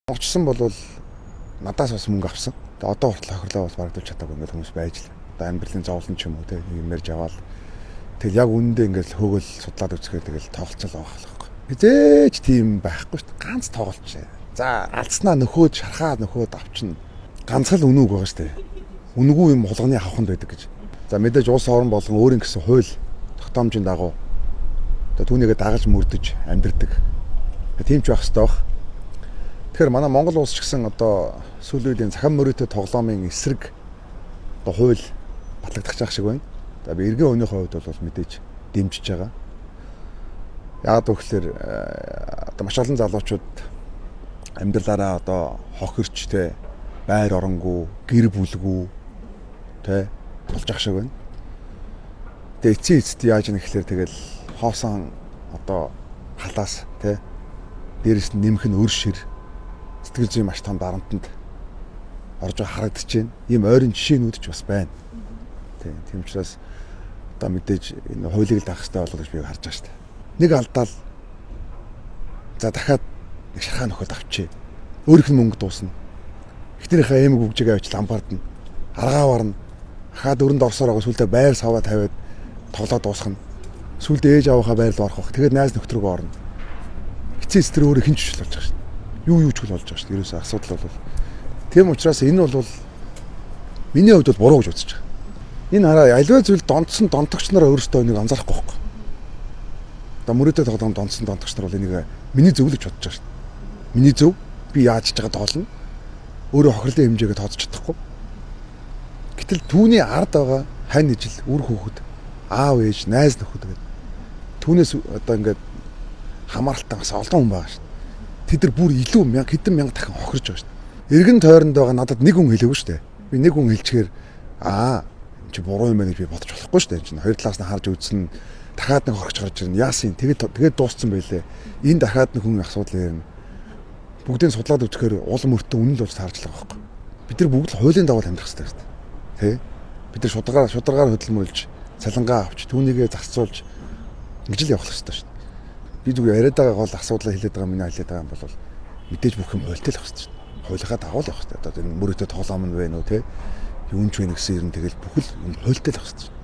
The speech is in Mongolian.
Очсон бол надаас бас мөнгө авсан. Тэгээ одоо хүртэл хохирлоо бол барагдуулж чадаагүй ингээд хүмүүс байж л. Одоо амьдралын зовлон ч юм уу тийм юм ярьж аваад тэгэл яг үнэндээ ингээд хөөгөл судлаад үзэхээр тэгэл тоглолцол байгаа байхгүй. Хизээч тийм байхгүй шүү дээ. Ганц тоглолч. За алдснаа нөхөөд шархаа нөхөөд авчна. Ганцхан л үнэг байгаа шүү дээ. Үнэгүй юм хулганы хавханд байдаг гэж. За мэдээж улс орон болгон өөрийн гэсэн хууль тогтоомжийн дагуу одоо түүнийгээ дагаж мөрдөж амьдэрдэг. Тийм ч байх хэрэгтэй баг. Тэгэхээр манай Монгол улс ч гэсэн одоо сүүлийн үеийн захин мөрөөдөө тоглоомын эсрэг одоо хууль батлагдах шиг байна. За би эргэн өөнийхөө хувьд бол мэдээж дэмжиж байгаа. Яагаад гэвэл одоо маш олон залуучууд амьдралаараа одоо хохирч те байр оронгүй, гэр бүлгүй те болж ах шиг байна. Тэгээ эцэст яаж юм гэхэлэр тэгэл хоосон одоо халаас те дээрэс нь нэмэх нь өр шир сэтгэл зүйн маш том дарамтанд орж байгаа харагдаж байна. Ийм ойрын жишээнүүд ч бас байна. Тийм учраас одоо мэдээж энэ хуулийг л даах хэрэгтэй болов гэж би харж байгаа шүү дээ. Нэг алдаал за дахиад нэг шархаа нөхөд авчээ. Өөрийнх нь мөнгө дуусна. Эхнэрийнхээ эмэг бүгжийг авч ламбардна. Аргаа варна. Хаад өрөнд орсоор байгаа сүлдээ байр саваа тавиад тоглоод дуусгана. Сүлдээ ээж аваахаа байрлал орох бах. Тэгээд найз нөхдрөөгөө орно. Эцэс тэр өөрөө хинч болж байгаа шүү дээ. Юу ч хөл болж байгаа шүү дээ. Ерөөсөө асуудал бол. Тийм учраас энэ бол миний хувьд бол буруу гэж үзэж байгаа. Энэ хараа аливаа зүйл донтсон донтогч нараа өөрөөсөө энийг анзаарахгүй байхгүй. Одоо мөрөөдөө тоглоом донтсон донтогч нар бол энийг миний зөв л гэж бодож байгаа шүү дээ. Миний зөв би яаж ч байгаа тоглоно. Өөрөө хохирлын хэмжээгээ тооцож чадахгүй. Гэтэл түүний ард байгаа хань ижил үр хүүхэд аав ээж найз нөхөд гэдэг. Түүнээс одоо ингээд хамааралтай бас олон хүн байгаа шүү дээ. Тэд нар бүр илүү хэдэн мянга дахин хохирж байгаа шүү дээ. Эргэн тойронд байгаа надад нэг хүн хэлээгүй шүү дээ. Би нэг хүн хэлчихээр чи буруу юм байна гэж би бодож болохгүй шүү дээ. Чинь хоёр талаас нь харж үзсэн дахиад нэг хорч гарч ирнэ. Яасан тэгээд дууссан байлээ. Энэ дахиад нэг хүн асуудал ярина. Бүгдийг судлаад үзэхээр улам өртөө үнэн л болж таарч байгаа байхгүй. Бид нар бүгд л хуулийн дагуу амьдрах хэрэгтэй шүү дээ. Тэ? Бид нар шударгаар хөдөлмөрлж, цалингаа авч, түүнийгээ зарцуулж ингэж л явах хэрэгтэй шүү дээ. Би зүгээр яриад байгаа гол асуудлаа хэлээд байгаа миний хэлээд байгаа юм бол мэдээж бүх юм хуультай л байх хэрэгтэй шүү дээ. Хуулийнхаа дагуу л явах хэрэгтэй. Одоо энэ мөрөөдөө тоглоом нь вэ нөө тэ? Юунч вэ гэсэн юм тэгэл бүхэл юм хуультай л байх хэрэгтэй.